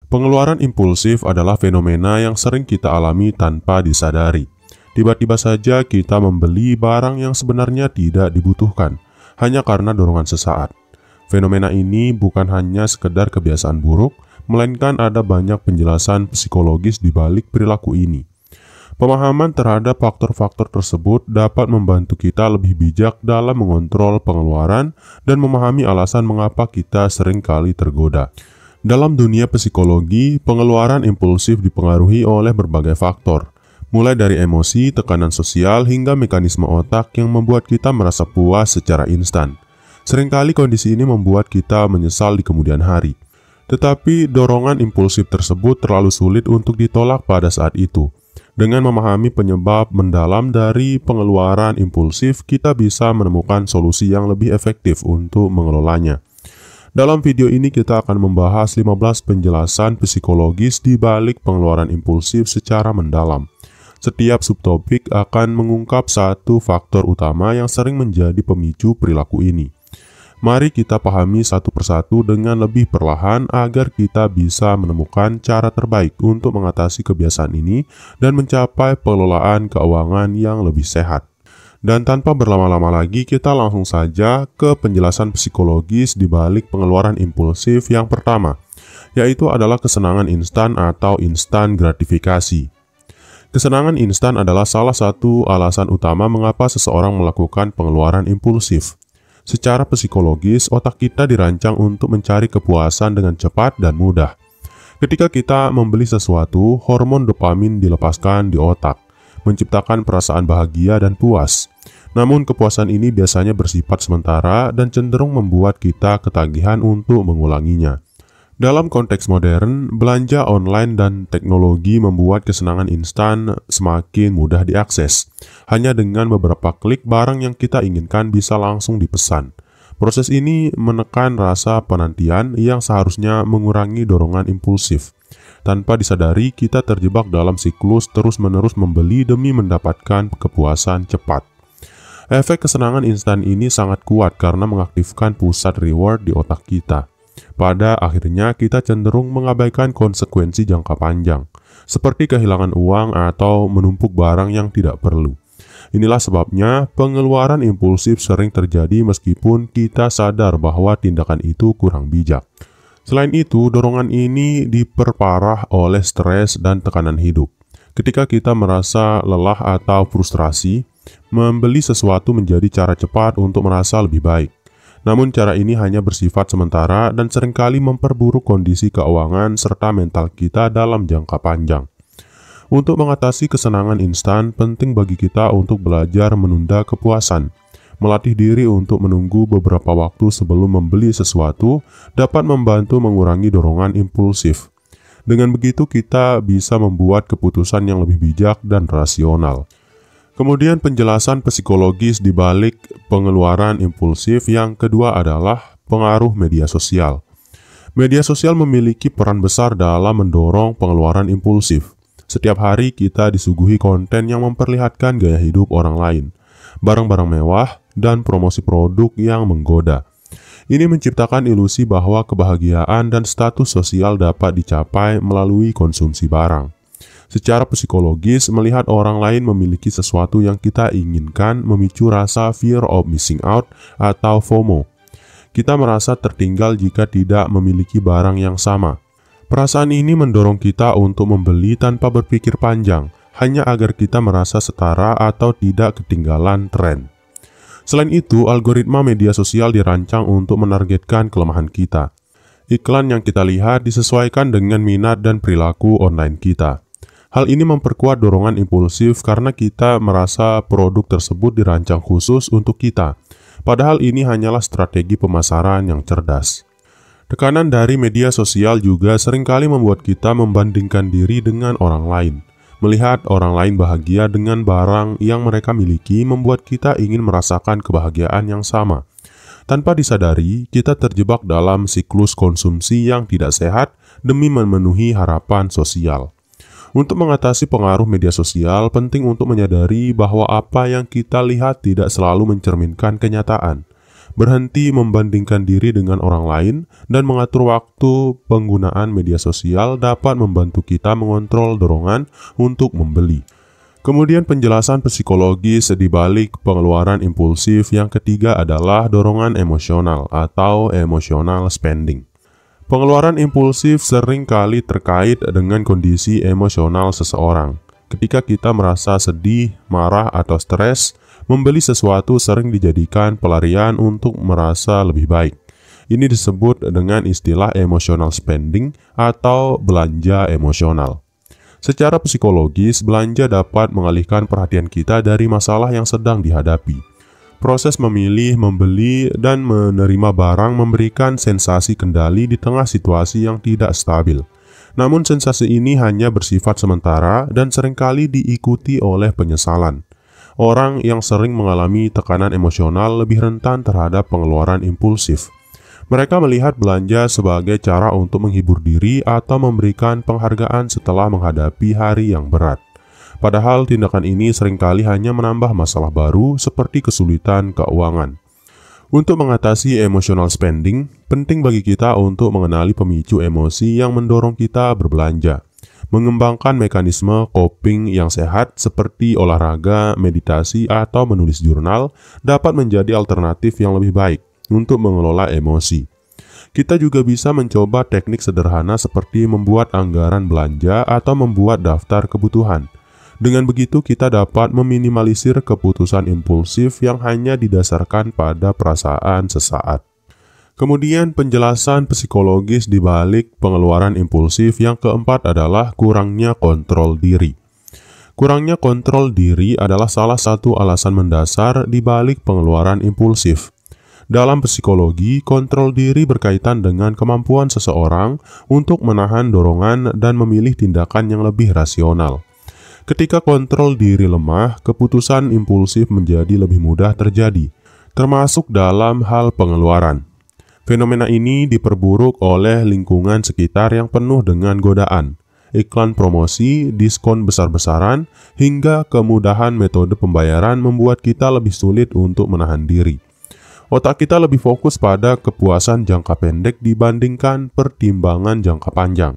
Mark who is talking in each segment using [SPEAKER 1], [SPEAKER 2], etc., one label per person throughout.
[SPEAKER 1] Pengeluaran impulsif adalah fenomena yang sering kita alami tanpa disadari. Tiba-tiba saja kita membeli barang yang sebenarnya tidak dibutuhkan, hanya karena dorongan sesaat. Fenomena ini bukan hanya sekedar kebiasaan buruk, melainkan ada banyak penjelasan psikologis di balik perilaku ini. Pemahaman terhadap faktor-faktor tersebut dapat membantu kita lebih bijak dalam mengontrol pengeluaran dan memahami alasan mengapa kita sering kali tergoda. Dalam dunia psikologi, pengeluaran impulsif dipengaruhi oleh berbagai faktor, mulai dari emosi, tekanan sosial, hingga mekanisme otak yang membuat kita merasa puas secara instan. Seringkali kondisi ini membuat kita menyesal di kemudian hari. Tetapi dorongan impulsif tersebut terlalu sulit untuk ditolak pada saat itu. Dengan memahami penyebab mendalam dari pengeluaran impulsif, kita bisa menemukan solusi yang lebih efektif untuk mengelolanya. Dalam video ini kita akan membahas 15 penjelasan psikologis di balik pengeluaran impulsif secara mendalam. Setiap subtopik akan mengungkap satu faktor utama yang sering menjadi pemicu perilaku ini. Mari kita pahami satu persatu dengan lebih perlahan agar kita bisa menemukan cara terbaik untuk mengatasi kebiasaan ini dan mencapai pengelolaan keuangan yang lebih sehat. Dan tanpa berlama-lama lagi, kita langsung saja ke penjelasan psikologis di balik pengeluaran impulsif yang pertama, yaitu adalah kesenangan instan atau instant gratifikasi. Kesenangan instan adalah salah satu alasan utama mengapa seseorang melakukan pengeluaran impulsif. Secara psikologis, otak kita dirancang untuk mencari kepuasan dengan cepat dan mudah. Ketika kita membeli sesuatu, hormon dopamin dilepaskan di otak, menciptakan perasaan bahagia dan puas. Namun kepuasan ini biasanya bersifat sementara dan cenderung membuat kita ketagihan untuk mengulanginya. Dalam konteks modern, belanja online dan teknologi membuat kesenangan instan semakin mudah diakses. Hanya dengan beberapa klik, barang yang kita inginkan bisa langsung dipesan. Proses ini menekan rasa penantian yang seharusnya mengurangi dorongan impulsif. Tanpa disadari, kita terjebak dalam siklus terus-menerus membeli demi mendapatkan kepuasan cepat. Efek kesenangan instan ini sangat kuat karena mengaktifkan pusat reward di otak kita. Pada akhirnya, kita cenderung mengabaikan konsekuensi jangka panjang, seperti kehilangan uang atau menumpuk barang yang tidak perlu. Inilah sebabnya pengeluaran impulsif sering terjadi meskipun kita sadar bahwa tindakan itu kurang bijak. Selain itu, dorongan ini diperparah oleh stres dan tekanan hidup. Ketika kita merasa lelah atau frustrasi, membeli sesuatu menjadi cara cepat untuk merasa lebih baik. Namun cara ini hanya bersifat sementara dan seringkali memperburuk kondisi keuangan serta mental kita dalam jangka panjang. Untuk mengatasi kesenangan instan, penting bagi kita untuk belajar menunda kepuasan. Melatih diri untuk menunggu beberapa waktu sebelum membeli sesuatu dapat membantu mengurangi dorongan impulsif. Dengan begitu kita bisa membuat keputusan yang lebih bijak dan rasional. Kemudian penjelasan psikologis di balik pengeluaran impulsif yang kedua adalah pengaruh media sosial. Media sosial memiliki peran besar dalam mendorong pengeluaran impulsif. Setiap hari kita disuguhi konten yang memperlihatkan gaya hidup orang lain, barang-barang mewah, dan promosi produk yang menggoda. Ini menciptakan ilusi bahwa kebahagiaan dan status sosial dapat dicapai melalui konsumsi barang. Secara psikologis, melihat orang lain memiliki sesuatu yang kita inginkan memicu rasa fear of missing out atau FOMO. Kita merasa tertinggal jika tidak memiliki barang yang sama. Perasaan ini mendorong kita untuk membeli tanpa berpikir panjang, hanya agar kita merasa setara atau tidak ketinggalan tren. Selain itu, algoritma media sosial dirancang untuk menargetkan kelemahan kita. Iklan yang kita lihat disesuaikan dengan minat dan perilaku online kita. Hal ini memperkuat dorongan impulsif karena kita merasa produk tersebut dirancang khusus untuk kita. Padahal ini hanyalah strategi pemasaran yang cerdas. Tekanan dari media sosial juga seringkali membuat kita membandingkan diri dengan orang lain. Melihat orang lain bahagia dengan barang yang mereka miliki membuat kita ingin merasakan kebahagiaan yang sama. Tanpa disadari, kita terjebak dalam siklus konsumsi yang tidak sehat demi memenuhi harapan sosial. Untuk mengatasi pengaruh media sosial, penting untuk menyadari bahwa apa yang kita lihat tidak selalu mencerminkan kenyataan. berhenti membandingkan diri dengan orang lain, dan mengatur waktu penggunaan media sosial dapat membantu kita mengontrol dorongan untuk membeli. Kemudian penjelasan psikologis di balik pengeluaran impulsif yang ketiga adalah dorongan emosional atau emotional spending. Pengeluaran impulsif sering kali terkait dengan kondisi emosional seseorang. Ketika kita merasa sedih, marah, atau stres, membeli sesuatu sering dijadikan pelarian untuk merasa lebih baik. Ini disebut dengan istilah emotional spending atau belanja emosional. Secara psikologis, belanja dapat mengalihkan perhatian kita dari masalah yang sedang dihadapi. Proses memilih, membeli, dan menerima barang memberikan sensasi kendali di tengah situasi yang tidak stabil. Namun sensasi ini hanya bersifat sementara dan seringkali diikuti oleh penyesalan. Orang yang sering mengalami tekanan emosional lebih rentan terhadap pengeluaran impulsif. Mereka melihat belanja sebagai cara untuk menghibur diri atau memberikan penghargaan setelah menghadapi hari yang berat. Padahal tindakan ini seringkali hanya menambah masalah baru seperti kesulitan keuangan. Untuk mengatasi emotional spending, penting bagi kita untuk mengenali pemicu emosi yang mendorong kita berbelanja. Mengembangkan mekanisme coping yang sehat seperti olahraga, meditasi, atau menulis jurnal dapat menjadi alternatif yang lebih baik untuk mengelola emosi. Kita juga bisa mencoba teknik sederhana seperti membuat anggaran belanja atau membuat daftar kebutuhan. Dengan begitu kita dapat meminimalisir keputusan impulsif yang hanya didasarkan pada perasaan sesaat. Kemudian penjelasan psikologis di balik pengeluaran impulsif yang keempat adalah kurangnya kontrol diri. Kurangnya kontrol diri adalah salah satu alasan mendasar di balik pengeluaran impulsif. Dalam psikologi, kontrol diri berkaitan dengan kemampuan seseorang untuk menahan dorongan dan memilih tindakan yang lebih rasional. Ketika kontrol diri lemah, keputusan impulsif menjadi lebih mudah terjadi, termasuk dalam hal pengeluaran. Fenomena ini diperburuk oleh lingkungan sekitar yang penuh dengan godaan, iklan promosi, diskon besar-besaran, hingga kemudahan metode pembayaran membuat kita lebih sulit untuk menahan diri. Otak kita lebih fokus pada kepuasan jangka pendek dibandingkan pertimbangan jangka panjang,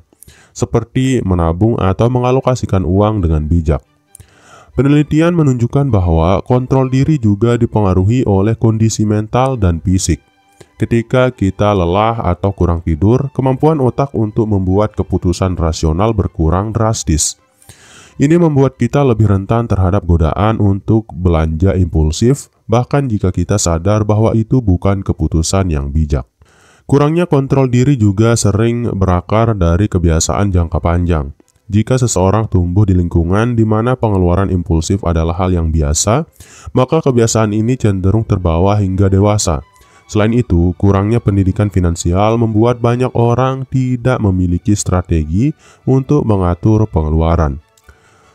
[SPEAKER 1] seperti menabung atau mengalokasikan uang dengan bijak. Penelitian menunjukkan bahwa kontrol diri juga dipengaruhi oleh kondisi mental dan fisik. Ketika kita lelah atau kurang tidur, kemampuan otak untuk membuat keputusan rasional berkurang drastis. Ini membuat kita lebih rentan terhadap godaan untuk belanja impulsif, bahkan jika kita sadar bahwa itu bukan keputusan yang bijak. Kurangnya kontrol diri juga sering berakar dari kebiasaan jangka panjang. Jika seseorang tumbuh di lingkungan di mana pengeluaran impulsif adalah hal yang biasa, maka kebiasaan ini cenderung terbawa hingga dewasa. Selain itu, kurangnya pendidikan finansial membuat banyak orang tidak memiliki strategi untuk mengatur pengeluaran.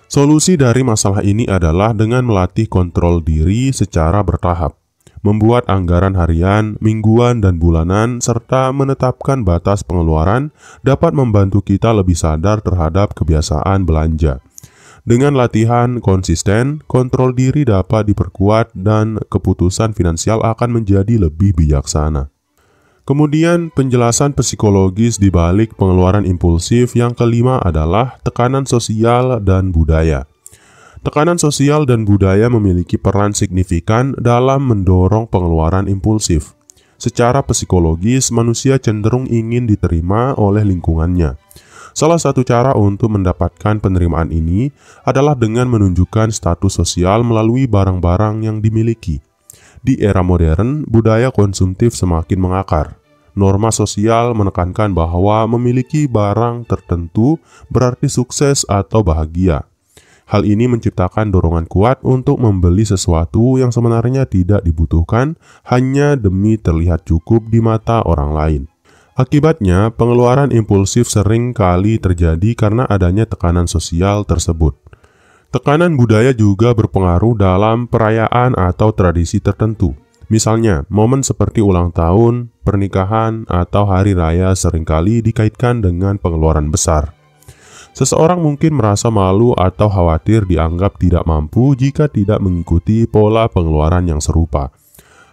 [SPEAKER 1] Solusi dari masalah ini adalah dengan melatih kontrol diri secara bertahap, membuat anggaran harian, mingguan, dan bulanan, serta menetapkan batas pengeluaran dapat membantu kita lebih sadar terhadap kebiasaan belanja. Dengan latihan konsisten, kontrol diri dapat diperkuat dan keputusan finansial akan menjadi lebih bijaksana. Kemudian penjelasan psikologis di balik pengeluaran impulsif yang kelima adalah tekanan sosial dan budaya. Tekanan sosial dan budaya memiliki peran signifikan dalam mendorong pengeluaran impulsif. Secara psikologis, manusia cenderung ingin diterima oleh lingkungannya. Salah satu cara untuk mendapatkan penerimaan ini adalah dengan menunjukkan status sosial melalui barang-barang yang dimiliki. Di era modern, budaya konsumtif semakin mengakar. Norma sosial menekankan bahwa memiliki barang tertentu berarti sukses atau bahagia. Hal ini menciptakan dorongan kuat untuk membeli sesuatu yang sebenarnya tidak dibutuhkan hanya demi terlihat cukup di mata orang lain. Akibatnya, pengeluaran impulsif sering kali terjadi karena adanya tekanan sosial tersebut. Tekanan budaya juga berpengaruh dalam perayaan atau tradisi tertentu. Misalnya, momen seperti ulang tahun, pernikahan, atau hari raya seringkali dikaitkan dengan pengeluaran besar. Seseorang mungkin merasa malu atau khawatir dianggap tidak mampu jika tidak mengikuti pola pengeluaran yang serupa.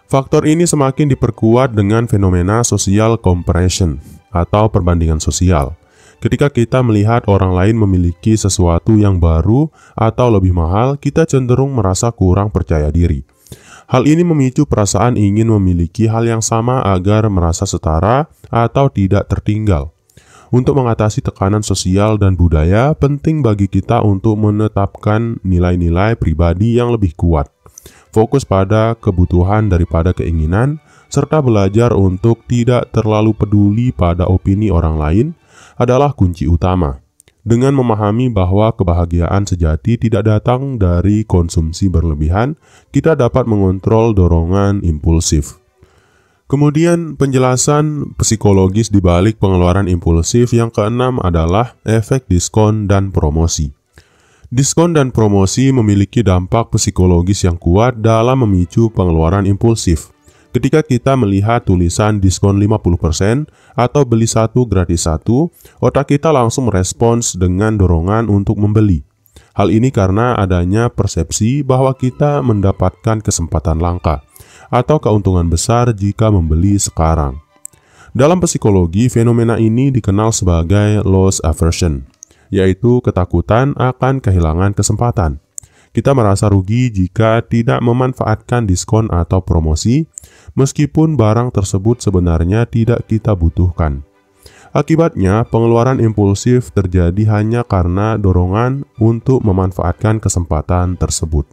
[SPEAKER 1] Faktor ini semakin diperkuat dengan fenomena social comparison atau perbandingan sosial. Ketika kita melihat orang lain memiliki sesuatu yang baru atau lebih mahal, kita cenderung merasa kurang percaya diri. Hal ini memicu perasaan ingin memiliki hal yang sama agar merasa setara atau tidak tertinggal. Untuk mengatasi tekanan sosial dan budaya, penting bagi kita untuk menetapkan nilai-nilai pribadi yang lebih kuat. Fokus pada kebutuhan daripada keinginan, serta belajar untuk tidak terlalu peduli pada opini orang lain adalah kunci utama. Dengan memahami bahwa kebahagiaan sejati tidak datang dari konsumsi berlebihan, kita dapat mengontrol dorongan impulsif. Kemudian penjelasan psikologis di balik pengeluaran impulsif yang keenam adalah efek diskon dan promosi. Diskon dan promosi memiliki dampak psikologis yang kuat dalam memicu pengeluaran impulsif. Ketika kita melihat tulisan diskon 50% atau beli satu gratis satu, otak kita langsung merespons dengan dorongan untuk membeli. Hal ini karena adanya persepsi bahwa kita mendapatkan kesempatan langka atau keuntungan besar jika membeli sekarang. Dalam psikologi, fenomena ini dikenal sebagai loss aversion, yaitu ketakutan akan kehilangan kesempatan. Kita merasa rugi jika tidak memanfaatkan diskon atau promosi, meskipun barang tersebut sebenarnya tidak kita butuhkan. Akibatnya, pengeluaran impulsif terjadi hanya karena dorongan untuk memanfaatkan kesempatan tersebut.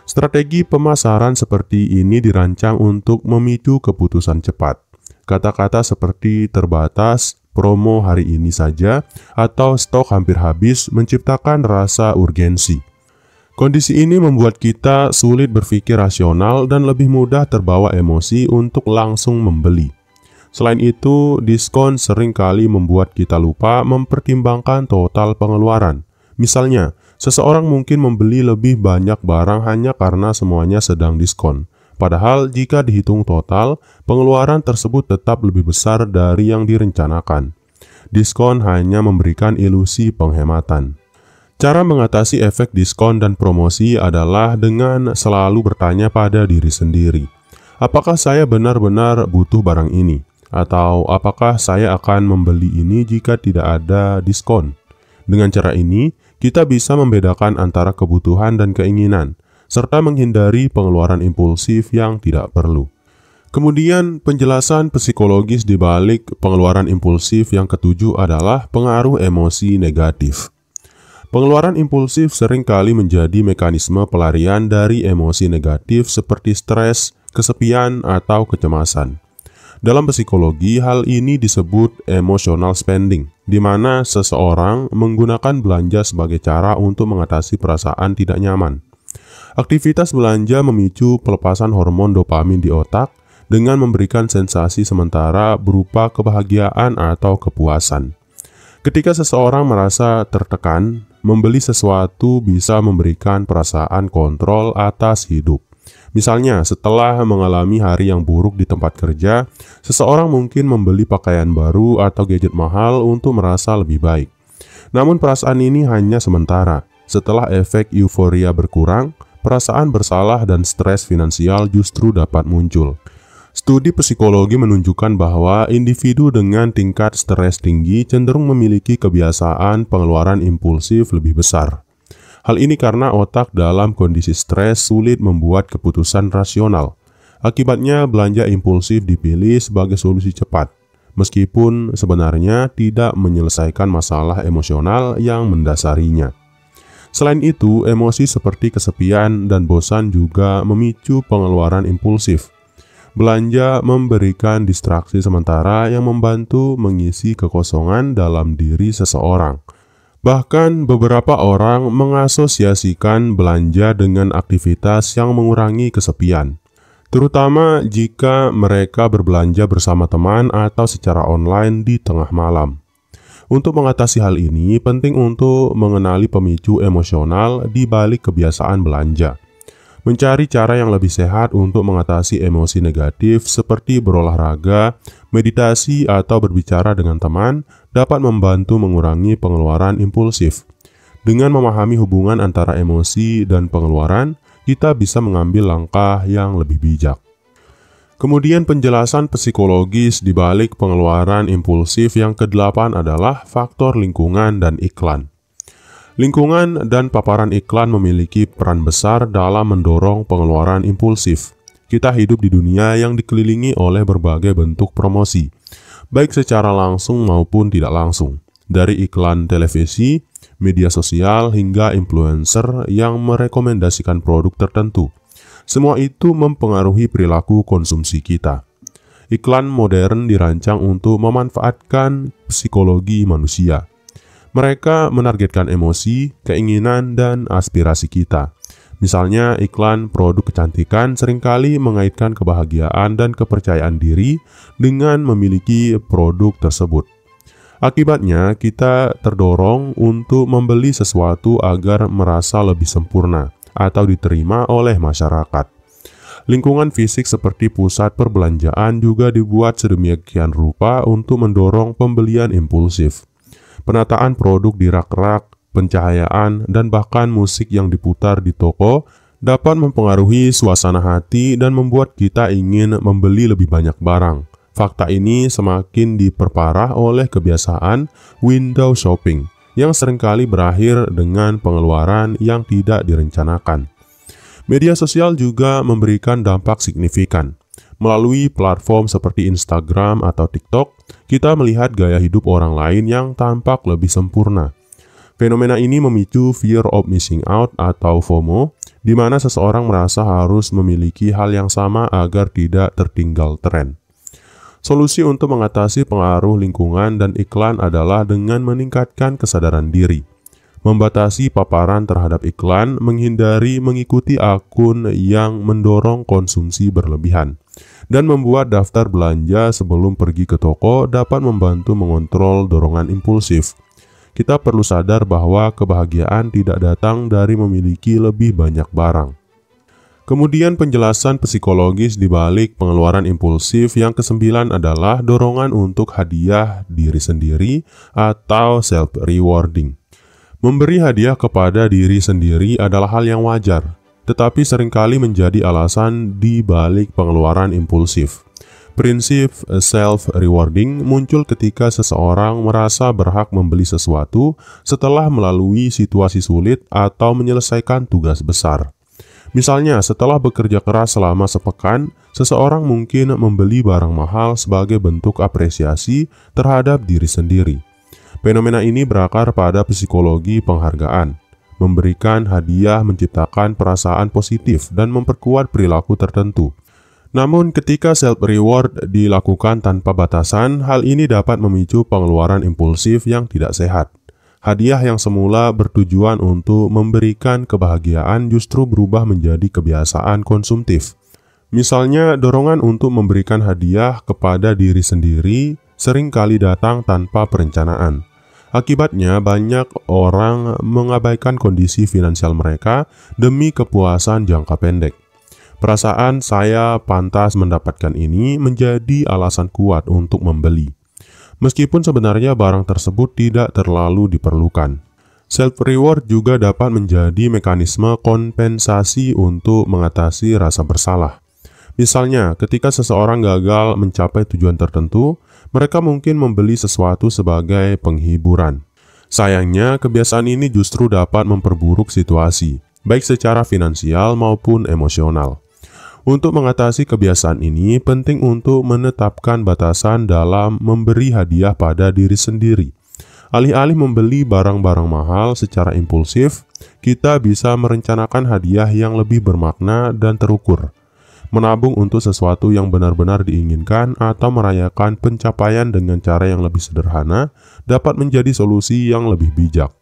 [SPEAKER 1] Strategi pemasaran seperti ini dirancang untuk memicu keputusan cepat. Kata-kata seperti terbatas, promo hari ini saja, atau stok hampir habis menciptakan rasa urgensi. Kondisi ini membuat kita sulit berpikir rasional dan lebih mudah terbawa emosi untuk langsung membeli. Selain itu, diskon seringkali membuat kita lupa mempertimbangkan total pengeluaran. Misalnya, seseorang mungkin membeli lebih banyak barang hanya karena semuanya sedang diskon. Padahal jika dihitung total, pengeluaran tersebut tetap lebih besar dari yang direncanakan. Diskon hanya memberikan ilusi penghematan. Cara mengatasi efek diskon dan promosi adalah dengan selalu bertanya pada diri sendiri. Apakah saya benar-benar butuh barang ini? Atau apakah saya akan membeli ini jika tidak ada diskon? Dengan cara ini, kita bisa membedakan antara kebutuhan dan keinginan, serta menghindari pengeluaran impulsif yang tidak perlu. Kemudian, penjelasan psikologis di balik pengeluaran impulsif yang ketujuh adalah pengaruh emosi negatif. Pengeluaran impulsif seringkali menjadi mekanisme pelarian dari emosi negatif seperti stres, kesepian, atau kecemasan. Dalam psikologi, hal ini disebut emotional spending, di mana seseorang menggunakan belanja sebagai cara untuk mengatasi perasaan tidak nyaman. Aktivitas belanja memicu pelepasan hormon dopamin di otak dengan memberikan sensasi sementara berupa kebahagiaan atau kepuasan. Ketika seseorang merasa tertekan, membeli sesuatu bisa memberikan perasaan kontrol atas hidup. Misalnya, setelah mengalami hari yang buruk di tempat kerja, seseorang mungkin membeli pakaian baru atau gadget mahal untuk merasa lebih baik. Namun perasaan ini hanya sementara. Setelah efek euforia berkurang, perasaan bersalah dan stres finansial justru dapat muncul. Studi psikologi menunjukkan bahwa individu dengan tingkat stres tinggi cenderung memiliki kebiasaan pengeluaran impulsif lebih besar. Hal ini karena otak dalam kondisi stres sulit membuat keputusan rasional. Akibatnya, belanja impulsif dipilih sebagai solusi cepat, meskipun sebenarnya tidak menyelesaikan masalah emosional yang mendasarinya. Selain itu, emosi seperti kesepian dan bosan juga memicu pengeluaran impulsif. Belanja memberikan distraksi sementara yang membantu mengisi kekosongan dalam diri seseorang. Bahkan beberapa orang mengasosiasikan belanja dengan aktivitas yang mengurangi kesepian, terutama jika mereka berbelanja bersama teman atau secara online di tengah malam. Untuk mengatasi hal ini, penting untuk mengenali pemicu emosional di balik kebiasaan belanja. Mencari cara yang lebih sehat untuk mengatasi emosi negatif seperti berolahraga, meditasi, atau berbicara dengan teman dapat membantu mengurangi pengeluaran impulsif. Dengan memahami hubungan antara emosi dan pengeluaran, kita bisa mengambil langkah yang lebih bijak. Kemudian penjelasan psikologis di balik pengeluaran impulsif yang ke-8 adalah faktor lingkungan dan iklan. Lingkungan dan paparan iklan memiliki peran besar dalam mendorong pengeluaran impulsif. Kita hidup di dunia yang dikelilingi oleh berbagai bentuk promosi, baik secara langsung maupun tidak langsung. Dari iklan televisi, media sosial, hingga influencer yang merekomendasikan produk tertentu. Semua itu mempengaruhi perilaku konsumsi kita. Iklan modern dirancang untuk memanfaatkan psikologi manusia. Mereka menargetkan emosi, keinginan, dan aspirasi kita. Misalnya, iklan produk kecantikan seringkali mengaitkan kebahagiaan dan kepercayaan diri dengan memiliki produk tersebut. Akibatnya, kita terdorong untuk membeli sesuatu agar merasa lebih sempurna atau diterima oleh masyarakat. Lingkungan fisik seperti pusat perbelanjaan juga dibuat sedemikian rupa untuk mendorong pembelian impulsif. Penataan produk di rak-rak, pencahayaan, dan bahkan musik yang diputar di toko dapat mempengaruhi suasana hati dan membuat kita ingin membeli lebih banyak barang. Fakta ini semakin diperparah oleh kebiasaan window shopping yang seringkali berakhir dengan pengeluaran yang tidak direncanakan. Media sosial juga memberikan dampak signifikan. Melalui platform seperti Instagram atau TikTok, kita melihat gaya hidup orang lain yang tampak lebih sempurna. Fenomena ini memicu fear of missing out atau FOMO, di mana seseorang merasa harus memiliki hal yang sama agar tidak tertinggal tren. Solusi untuk mengatasi pengaruh lingkungan dan iklan adalah dengan meningkatkan kesadaran diri, membatasi paparan terhadap iklan, menghindari mengikuti akun yang mendorong konsumsi berlebihan, dan membuat daftar belanja sebelum pergi ke toko dapat membantu mengontrol dorongan impulsif. Kita perlu sadar bahwa kebahagiaan tidak datang dari memiliki lebih banyak barang. Kemudian penjelasan psikologis di balik pengeluaran impulsif yang ke-9 adalah dorongan untuk hadiah diri sendiri atau self-rewarding. Memberi hadiah kepada diri sendiri adalah hal yang wajar, tetapi seringkali menjadi alasan di balik pengeluaran impulsif. Prinsip self-rewarding muncul ketika seseorang merasa berhak membeli sesuatu setelah melalui situasi sulit atau menyelesaikan tugas besar. Misalnya, setelah bekerja keras selama sepekan, seseorang mungkin membeli barang mahal sebagai bentuk apresiasi terhadap diri sendiri. Fenomena ini berakar pada psikologi penghargaan. Memberikan hadiah menciptakan perasaan positif dan memperkuat perilaku tertentu. Namun, ketika self-reward dilakukan tanpa batasan, hal ini dapat memicu pengeluaran impulsif yang tidak sehat. Hadiah yang semula bertujuan untuk memberikan kebahagiaan justru berubah menjadi kebiasaan konsumtif. Misalnya, dorongan untuk memberikan hadiah kepada diri sendiri sering kali datang tanpa perencanaan. Akibatnya, banyak orang mengabaikan kondisi finansial mereka demi kepuasan jangka pendek. Perasaan saya pantas mendapatkan ini menjadi alasan kuat untuk membeli, meskipun sebenarnya barang tersebut tidak terlalu diperlukan. Self-reward juga dapat menjadi mekanisme kompensasi untuk mengatasi rasa bersalah. Misalnya, ketika seseorang gagal mencapai tujuan tertentu, mereka mungkin membeli sesuatu sebagai penghiburan. Sayangnya, kebiasaan ini justru dapat memperburuk situasi, baik secara finansial maupun emosional. Untuk mengatasi kebiasaan ini, penting untuk menetapkan batasan dalam memberi hadiah pada diri sendiri. Alih-alih membeli barang-barang mahal secara impulsif, kita bisa merencanakan hadiah yang lebih bermakna dan terukur. Menabung untuk sesuatu yang benar-benar diinginkan atau merayakan pencapaian dengan cara yang lebih sederhana dapat menjadi solusi yang lebih bijak.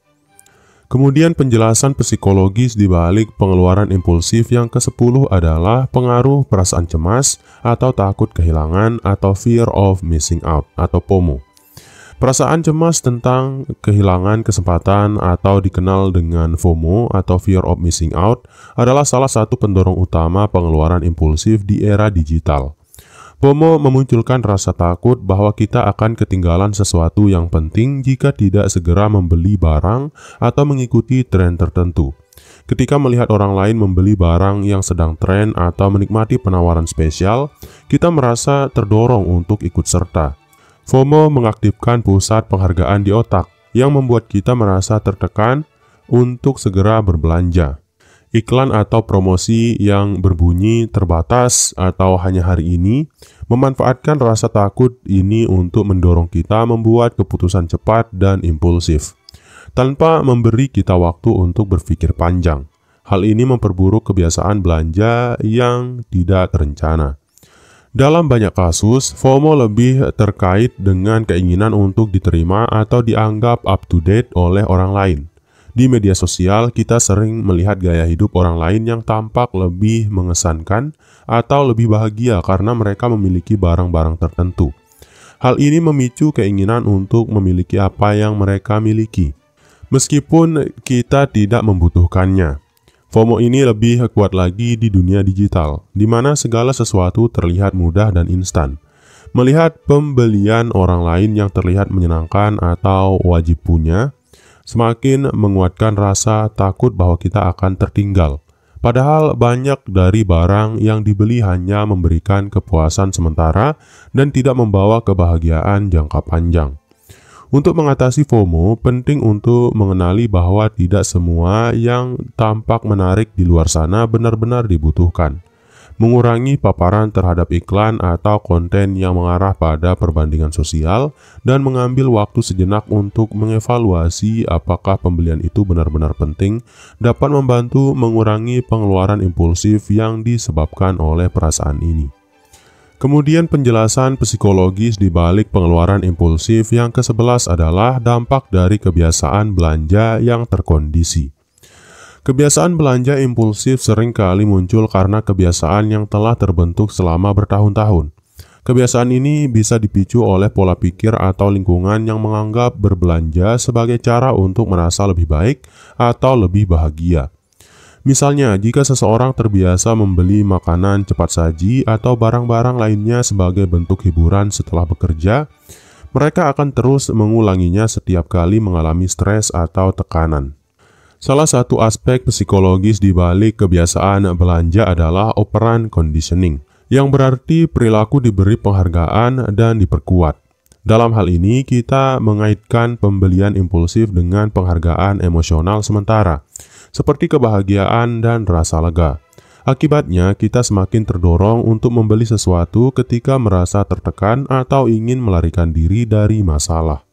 [SPEAKER 1] Kemudian penjelasan psikologis di balik pengeluaran impulsif yang ke-10 adalah pengaruh perasaan cemas atau takut kehilangan atau fear of missing out atau FOMO. Perasaan cemas tentang kehilangan kesempatan atau dikenal dengan FOMO atau fear of missing out adalah salah satu pendorong utama pengeluaran impulsif di era digital. FOMO memunculkan rasa takut bahwa kita akan ketinggalan sesuatu yang penting jika tidak segera membeli barang atau mengikuti tren tertentu. Ketika melihat orang lain membeli barang yang sedang tren atau menikmati penawaran spesial, kita merasa terdorong untuk ikut serta. FOMO mengaktifkan pusat penghargaan di otak yang membuat kita merasa tertekan untuk segera berbelanja. Iklan atau promosi yang berbunyi terbatas atau hanya hari ini memanfaatkan rasa takut ini untuk mendorong kita membuat keputusan cepat dan impulsif, tanpa memberi kita waktu untuk berpikir panjang. Hal ini memperburuk kebiasaan belanja yang tidak terencana. Dalam banyak kasus, FOMO lebih terkait dengan keinginan untuk diterima atau dianggap up to date oleh orang lain. Di media sosial, kita sering melihat gaya hidup orang lain yang tampak lebih mengesankan atau lebih bahagia karena mereka memiliki barang-barang tertentu. Hal ini memicu keinginan untuk memiliki apa yang mereka miliki, meskipun kita tidak membutuhkannya. FOMO ini lebih kuat lagi di dunia digital, di mana segala sesuatu terlihat mudah dan instan. Melihat pembelian orang lain yang terlihat menyenangkan atau wajib punya, semakin menguatkan rasa takut bahwa kita akan tertinggal. Padahal banyak dari barang yang dibeli hanya memberikan kepuasan sementara dan tidak membawa kebahagiaan jangka panjang. Untuk mengatasi FOMO, penting untuk mengenali bahwa tidak semua yang tampak menarik di luar sana benar-benar dibutuhkan. Mengurangi paparan terhadap iklan atau konten yang mengarah pada perbandingan sosial, dan mengambil waktu sejenak untuk mengevaluasi apakah pembelian itu benar-benar penting, dapat membantu mengurangi pengeluaran impulsif yang disebabkan oleh perasaan ini. Kemudian penjelasan psikologis di balik pengeluaran impulsif yang ke-11 adalah dampak dari kebiasaan belanja yang terkondisi. Kebiasaan belanja impulsif sering kali muncul karena kebiasaan yang telah terbentuk selama bertahun-tahun. Kebiasaan ini bisa dipicu oleh pola pikir atau lingkungan yang menganggap berbelanja sebagai cara untuk merasa lebih baik atau lebih bahagia. Misalnya, jika seseorang terbiasa membeli makanan cepat saji atau barang-barang lainnya sebagai bentuk hiburan setelah bekerja, mereka akan terus mengulanginya setiap kali mengalami stres atau tekanan. Salah satu aspek psikologis di balik kebiasaan belanja adalah operant conditioning, yang berarti perilaku diberi penghargaan dan diperkuat. Dalam hal ini, kita mengaitkan pembelian impulsif dengan penghargaan emosional sementara, seperti kebahagiaan dan rasa lega. Akibatnya, kita semakin terdorong untuk membeli sesuatu ketika merasa tertekan atau ingin melarikan diri dari masalah.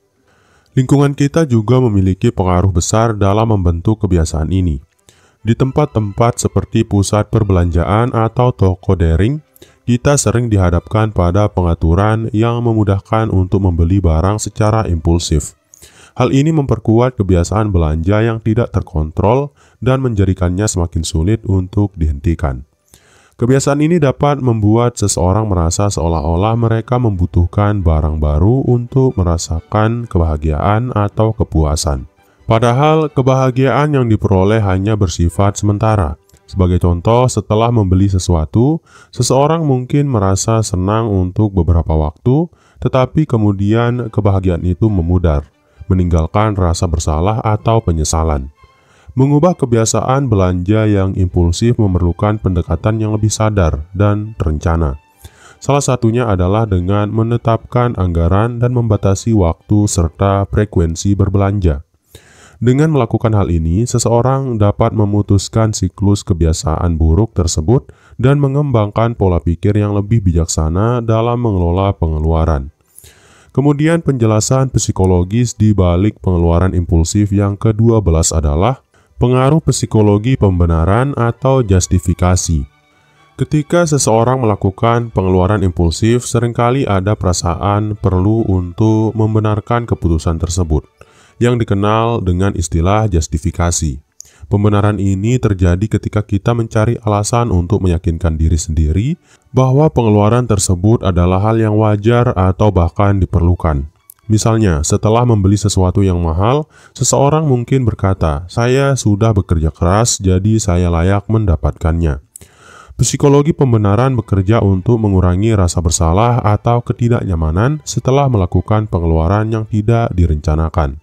[SPEAKER 1] Lingkungan kita juga memiliki pengaruh besar dalam membentuk kebiasaan ini. Di tempat-tempat seperti pusat perbelanjaan atau toko daring, kita sering dihadapkan pada pengaturan yang memudahkan untuk membeli barang secara impulsif. Hal ini memperkuat kebiasaan belanja yang tidak terkontrol dan menjadikannya semakin sulit untuk dihentikan. Kebiasaan ini dapat membuat seseorang merasa seolah-olah mereka membutuhkan barang baru untuk merasakan kebahagiaan atau kepuasan. Padahal kebahagiaan yang diperoleh hanya bersifat sementara. Sebagai contoh, setelah membeli sesuatu, seseorang mungkin merasa senang untuk beberapa waktu, tetapi kemudian kebahagiaan itu memudar, meninggalkan rasa bersalah atau penyesalan. Mengubah kebiasaan belanja yang impulsif memerlukan pendekatan yang lebih sadar dan terencana. Salah satunya adalah dengan menetapkan anggaran dan membatasi waktu serta frekuensi berbelanja. Dengan melakukan hal ini, seseorang dapat memutuskan siklus kebiasaan buruk tersebut dan mengembangkan pola pikir yang lebih bijaksana dalam mengelola pengeluaran. Kemudian penjelasan psikologis di balik pengeluaran impulsif yang ke-12 adalah pengaruh psikologi pembenaran atau justifikasi. Ketika seseorang melakukan pengeluaran impulsif, seringkali ada perasaan perlu untuk membenarkan keputusan tersebut, yang dikenal dengan istilah justifikasi. Pembenaran ini terjadi ketika kita mencari alasan untuk meyakinkan diri sendiri bahwa pengeluaran tersebut adalah hal yang wajar atau bahkan diperlukan. Misalnya, setelah membeli sesuatu yang mahal, seseorang mungkin berkata, "Saya sudah bekerja keras, jadi saya layak mendapatkannya." Psikologi pembenaran bekerja untuk mengurangi rasa bersalah atau ketidaknyamanan setelah melakukan pengeluaran yang tidak direncanakan.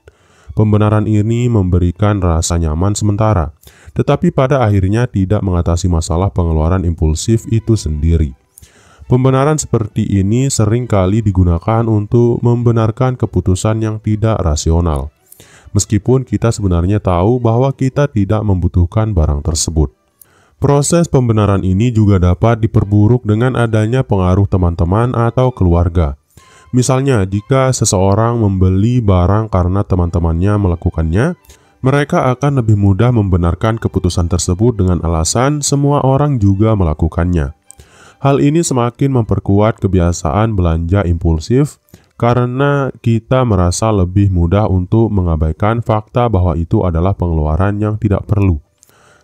[SPEAKER 1] Pembenaran ini memberikan rasa nyaman sementara, tetapi pada akhirnya tidak mengatasi masalah pengeluaran impulsif itu sendiri. Pembenaran seperti ini sering kali digunakan untuk membenarkan keputusan yang tidak rasional, meskipun kita sebenarnya tahu bahwa kita tidak membutuhkan barang tersebut. Proses pembenaran ini juga dapat diperburuk dengan adanya pengaruh teman-teman atau keluarga. Misalnya, jika seseorang membeli barang karena teman-temannya melakukannya, mereka akan lebih mudah membenarkan keputusan tersebut dengan alasan semua orang juga melakukannya. Hal ini semakin memperkuat kebiasaan belanja impulsif karena kita merasa lebih mudah untuk mengabaikan fakta bahwa itu adalah pengeluaran yang tidak perlu.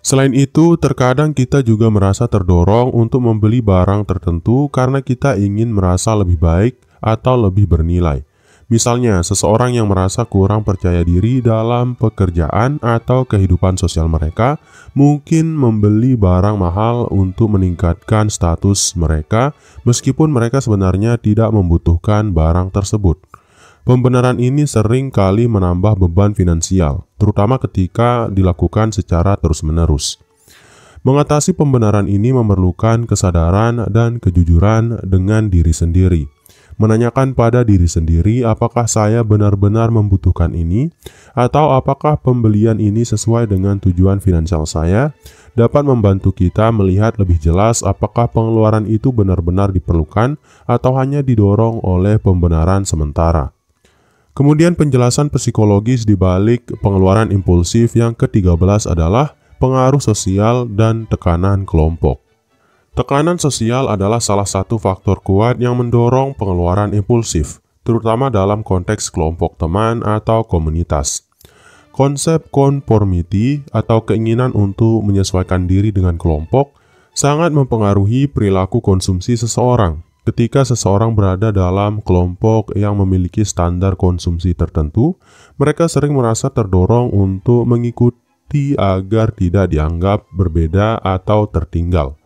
[SPEAKER 1] Selain itu, terkadang kita juga merasa terdorong untuk membeli barang tertentu karena kita ingin merasa lebih baik atau lebih bernilai. Misalnya, seseorang yang merasa kurang percaya diri dalam pekerjaan atau kehidupan sosial mereka mungkin membeli barang mahal untuk meningkatkan status mereka meskipun mereka sebenarnya tidak membutuhkan barang tersebut. Pembenaran ini sering kali menambah beban finansial, terutama ketika dilakukan secara terus-menerus. Mengatasi pembenaran ini memerlukan kesadaran dan kejujuran dengan diri sendiri. Menanyakan pada diri sendiri apakah saya benar-benar membutuhkan ini atau apakah pembelian ini sesuai dengan tujuan finansial saya dapat membantu kita melihat lebih jelas apakah pengeluaran itu benar-benar diperlukan atau hanya didorong oleh pembenaran sementara. Kemudian penjelasan psikologis di balik pengeluaran impulsif yang ke-13 adalah pengaruh sosial dan tekanan kelompok. Tekanan sosial adalah salah satu faktor kuat yang mendorong pengeluaran impulsif, terutama dalam konteks kelompok teman atau komunitas. Konsep conformity atau keinginan untuk menyesuaikan diri dengan kelompok sangat mempengaruhi perilaku konsumsi seseorang. Ketika seseorang berada dalam kelompok yang memiliki standar konsumsi tertentu, mereka sering merasa terdorong untuk mengikuti agar tidak dianggap berbeda atau tertinggal.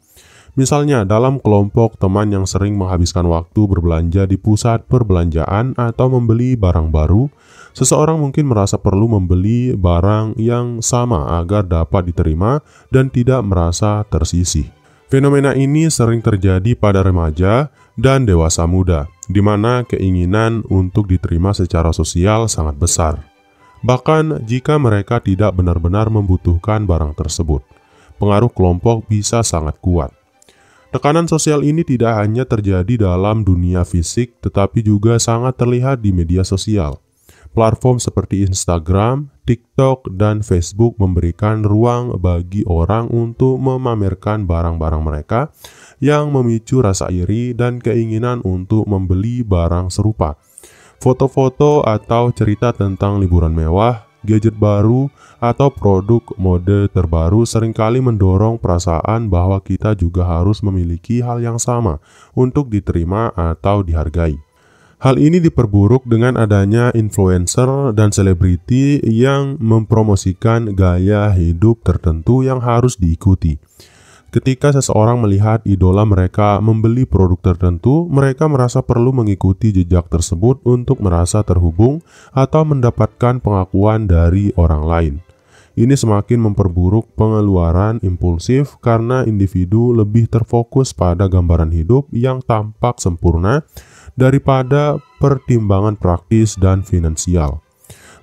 [SPEAKER 1] Misalnya, dalam kelompok teman yang sering menghabiskan waktu berbelanja di pusat perbelanjaan atau membeli barang baru, seseorang mungkin merasa perlu membeli barang yang sama agar dapat diterima dan tidak merasa tersisih. Fenomena ini sering terjadi pada remaja dan dewasa muda, di mana keinginan untuk diterima secara sosial sangat besar. Bahkan jika mereka tidak benar-benar membutuhkan barang tersebut, pengaruh kelompok bisa sangat kuat. Tekanan sosial ini tidak hanya terjadi dalam dunia fisik, tetapi juga sangat terlihat di media sosial. Platform seperti Instagram, TikTok, dan Facebook memberikan ruang bagi orang untuk memamerkan barang-barang mereka yang memicu rasa iri dan keinginan untuk membeli barang serupa. Foto-foto atau cerita tentang liburan mewah, gadget baru, atau produk mode terbaru seringkali mendorong perasaan bahwa kita juga harus memiliki hal yang sama untuk diterima atau dihargai. Hal ini diperburuk dengan adanya influencer dan selebriti yang mempromosikan gaya hidup tertentu yang harus diikuti. Ketika seseorang melihat idola mereka membeli produk tertentu, mereka merasa perlu mengikuti jejak tersebut untuk merasa terhubung atau mendapatkan pengakuan dari orang lain. Ini semakin memperburuk pengeluaran impulsif karena individu lebih terfokus pada gambaran hidup yang tampak sempurna daripada pertimbangan praktis dan finansial.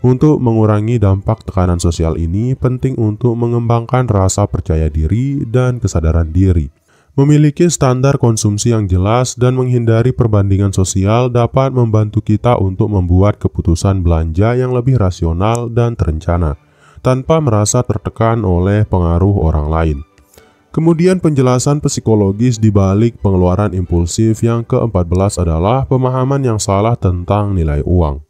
[SPEAKER 1] Untuk mengurangi dampak tekanan sosial ini, penting untuk mengembangkan rasa percaya diri dan kesadaran diri. Memiliki standar konsumsi yang jelas dan menghindari perbandingan sosial dapat membantu kita untuk membuat keputusan belanja yang lebih rasional dan terencana, tanpa merasa tertekan oleh pengaruh orang lain. Kemudian penjelasan psikologis di balik pengeluaran impulsif yang ke-14 adalah pemahaman yang salah tentang nilai uang.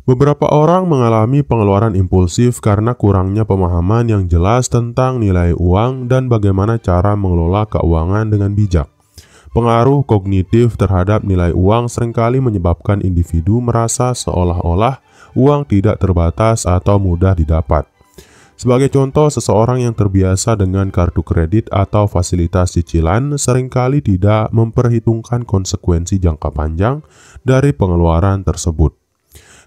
[SPEAKER 1] Beberapa orang mengalami pengeluaran impulsif karena kurangnya pemahaman yang jelas tentang nilai uang dan bagaimana cara mengelola keuangan dengan bijak. Pengaruh kognitif terhadap nilai uang seringkali menyebabkan individu merasa seolah-olah uang tidak terbatas atau mudah didapat. Sebagai contoh, seseorang yang terbiasa dengan kartu kredit atau fasilitas cicilan seringkali tidak memperhitungkan konsekuensi jangka panjang dari pengeluaran tersebut.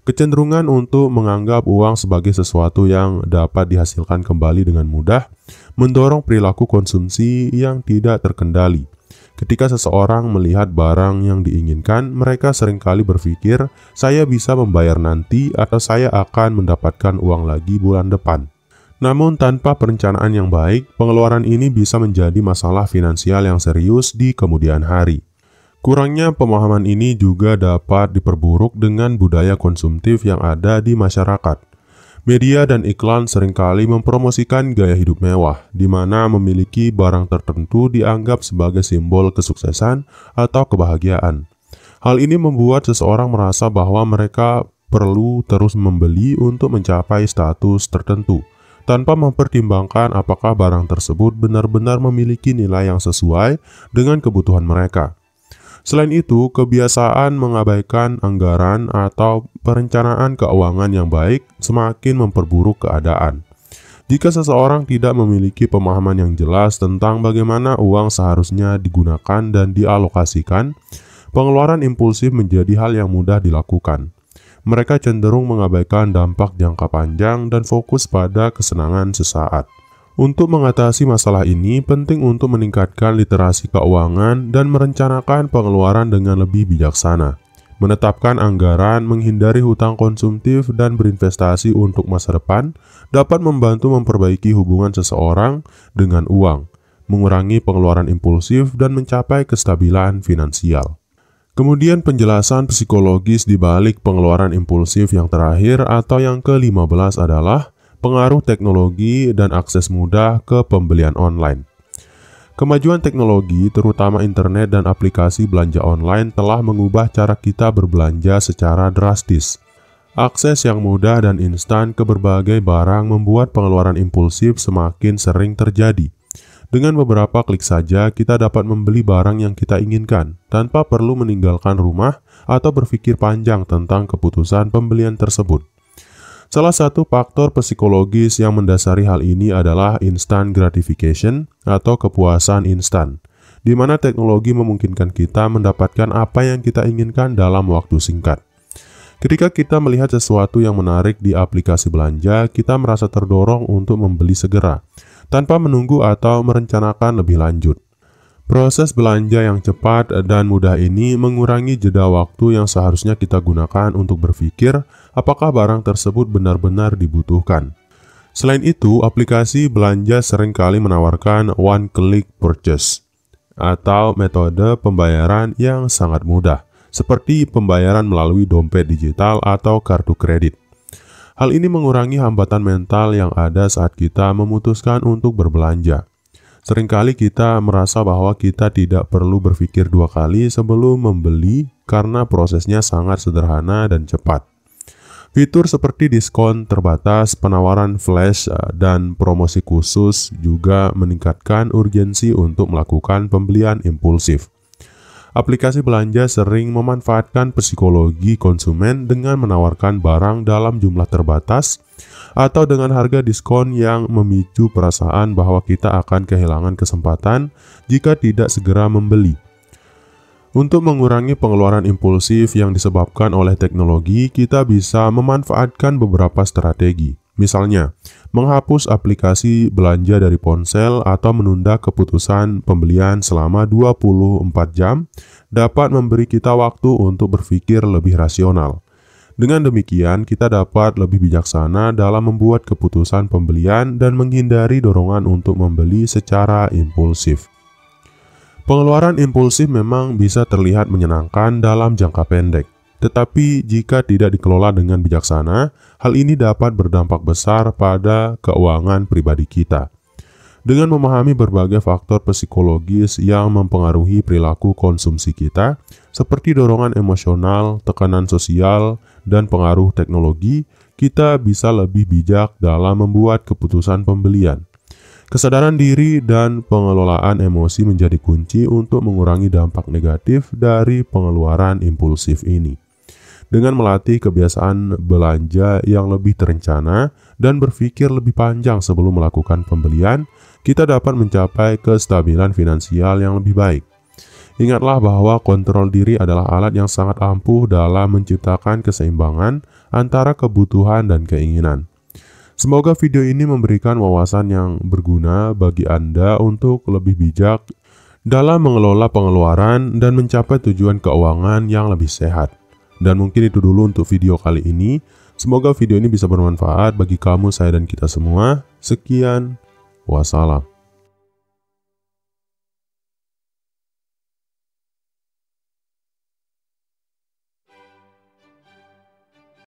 [SPEAKER 1] Kecenderungan untuk menganggap uang sebagai sesuatu yang dapat dihasilkan kembali dengan mudah mendorong perilaku konsumsi yang tidak terkendali. Ketika seseorang melihat barang yang diinginkan, mereka seringkali berpikir, "Saya bisa membayar nanti," atau "Saya akan mendapatkan uang lagi bulan depan." Namun tanpa perencanaan yang baik, pengeluaran ini bisa menjadi masalah finansial yang serius di kemudian hari. Kurangnya pemahaman ini juga dapat diperburuk dengan budaya konsumtif yang ada di masyarakat. Media dan iklan seringkali mempromosikan gaya hidup mewah, di mana memiliki barang tertentu dianggap sebagai simbol kesuksesan atau kebahagiaan. Hal ini membuat seseorang merasa bahwa mereka perlu terus membeli untuk mencapai status tertentu, tanpa mempertimbangkan apakah barang tersebut benar-benar memiliki nilai yang sesuai dengan kebutuhan mereka. Selain itu, kebiasaan mengabaikan anggaran atau perencanaan keuangan yang baik semakin memperburuk keadaan. Jika seseorang tidak memiliki pemahaman yang jelas tentang bagaimana uang seharusnya digunakan dan dialokasikan, pengeluaran impulsif menjadi hal yang mudah dilakukan. Mereka cenderung mengabaikan dampak jangka panjang dan fokus pada kesenangan sesaat. Untuk mengatasi masalah ini, penting untuk meningkatkan literasi keuangan dan merencanakan pengeluaran dengan lebih bijaksana. Menetapkan anggaran, menghindari hutang konsumtif, dan berinvestasi untuk masa depan dapat membantu memperbaiki hubungan seseorang dengan uang, mengurangi pengeluaran impulsif, dan mencapai kestabilan finansial. Kemudian penjelasan psikologis di balik pengeluaran impulsif yang terakhir atau yang ke-15 adalah pengaruh teknologi dan akses mudah ke pembelian online. Kemajuan teknologi, terutama internet dan aplikasi belanja online, telah mengubah cara kita berbelanja secara drastis. Akses yang mudah dan instan ke berbagai barang membuat pengeluaran impulsif semakin sering terjadi. Dengan beberapa klik saja, kita dapat membeli barang yang kita inginkan, tanpa perlu meninggalkan rumah atau berpikir panjang tentang keputusan pembelian tersebut. Salah satu faktor psikologis yang mendasari hal ini adalah instant gratification atau kepuasan instan, di mana teknologi memungkinkan kita mendapatkan apa yang kita inginkan dalam waktu singkat. Ketika kita melihat sesuatu yang menarik di aplikasi belanja, kita merasa terdorong untuk membeli segera, tanpa menunggu atau merencanakan lebih lanjut. Proses belanja yang cepat dan mudah ini mengurangi jeda waktu yang seharusnya kita gunakan untuk berpikir apakah barang tersebut benar-benar dibutuhkan. Selain itu, aplikasi belanja seringkali menawarkan one-click purchase atau metode pembayaran yang sangat mudah, seperti pembayaran melalui dompet digital atau kartu kredit. Hal ini mengurangi hambatan mental yang ada saat kita memutuskan untuk berbelanja. Seringkali kita merasa bahwa kita tidak perlu berpikir dua kali sebelum membeli karena prosesnya sangat sederhana dan cepat. Fitur seperti diskon terbatas, penawaran flash, dan promosi khusus juga meningkatkan urgensi untuk melakukan pembelian impulsif. Aplikasi belanja sering memanfaatkan psikologi konsumen dengan menawarkan barang dalam jumlah terbatas atau dengan harga diskon yang memicu perasaan bahwa kita akan kehilangan kesempatan jika tidak segera membeli. Untuk mengurangi pengeluaran impulsif yang disebabkan oleh teknologi, kita bisa memanfaatkan beberapa strategi. Misalnya, menghapus aplikasi belanja dari ponsel atau menunda keputusan pembelian selama 24 jam dapat memberi kita waktu untuk berpikir lebih rasional. Dengan demikian, kita dapat lebih bijaksana dalam membuat keputusan pembelian dan menghindari dorongan untuk membeli secara impulsif. Pengeluaran impulsif memang bisa terlihat menyenangkan dalam jangka pendek, tetapi jika tidak dikelola dengan bijaksana, hal ini dapat berdampak besar pada keuangan pribadi kita. Dengan memahami berbagai faktor psikologis yang mempengaruhi perilaku konsumsi kita, seperti dorongan emosional, tekanan sosial, dan pengaruh teknologi, kita bisa lebih bijak dalam membuat keputusan pembelian. Kesadaran diri dan pengelolaan emosi menjadi kunci untuk mengurangi dampak negatif dari pengeluaran impulsif ini. Dengan melatih kebiasaan belanja yang lebih terencana dan berpikir lebih panjang sebelum melakukan pembelian, kita dapat mencapai kestabilan finansial yang lebih baik. Ingatlah bahwa kontrol diri adalah alat yang sangat ampuh dalam menciptakan keseimbangan antara kebutuhan dan keinginan. Semoga video ini memberikan wawasan yang berguna bagi Anda untuk lebih bijak dalam mengelola pengeluaran dan mencapai tujuan keuangan yang lebih sehat. Dan mungkin itu dulu untuk video kali ini. Semoga video ini bisa bermanfaat bagi kamu, saya, dan kita semua. Sekian, wassalam.